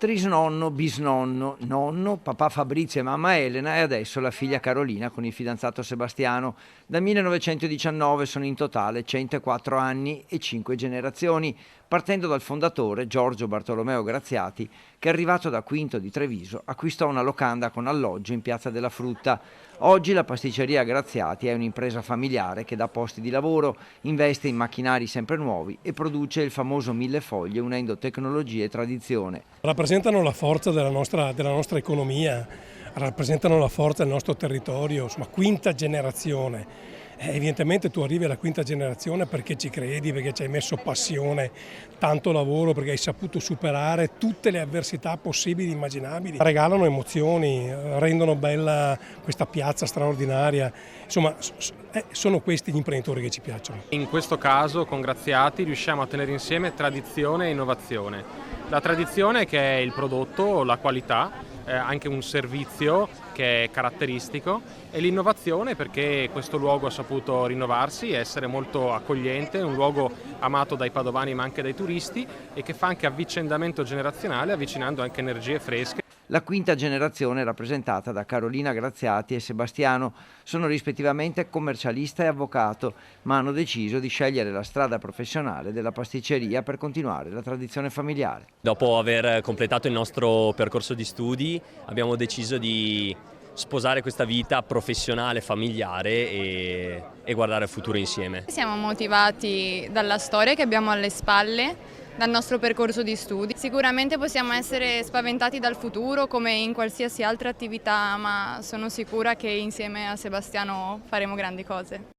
Trisnonno, bisnonno, nonno, papà Fabrizio e mamma Elena e adesso la figlia Carolina con il fidanzato Sebastiano. Dal 1919 sono in totale 104 anni e 5 generazioni, partendo dal fondatore Giorgio Bartolomeo Graziati, che arrivato da Quinto di Treviso acquistò una locanda con alloggio in Piazza della Frutta. Oggi la pasticceria Graziati è un'impresa familiare che dà posti di lavoro, investe in macchinari sempre nuovi e produce il famoso millefoglie unendo tecnologia e tradizione. Rappresentano la forza della nostra economia, rappresentano la forza del nostro territorio, insomma, quinta generazione. Evidentemente tu arrivi alla quinta generazione perché ci credi, perché ci hai messo passione, tanto lavoro, perché hai saputo superare tutte le avversità possibili e immaginabili. Regalano emozioni, rendono bella questa piazza straordinaria. Insomma, sono questi gli imprenditori che ci piacciono. In questo caso con Graziati riusciamo a tenere insieme tradizione e innovazione. La tradizione che è il prodotto, la qualità, anche un servizio che è caratteristico, e l'innovazione perché questo luogo ha saputo rinnovarsi, essere molto accogliente, un luogo amato dai padovani ma anche dai turisti e che fa anche avvicendamento generazionale, avvicinando anche energie fresche. La quinta generazione è rappresentata da Carolina Graziati e Sebastiano. Sono rispettivamente commercialista e avvocato, ma hanno deciso di scegliere la strada professionale della pasticceria per continuare la tradizione familiare. Dopo aver completato il nostro percorso di studi abbiamo deciso di sposare questa vita professionale, familiare e guardare al futuro insieme. Siamo motivati dalla storia che abbiamo alle spalle, dal nostro percorso di studi. Sicuramente possiamo essere spaventati dal futuro come in qualsiasi altra attività, ma sono sicura che insieme a Sebastiano faremo grandi cose.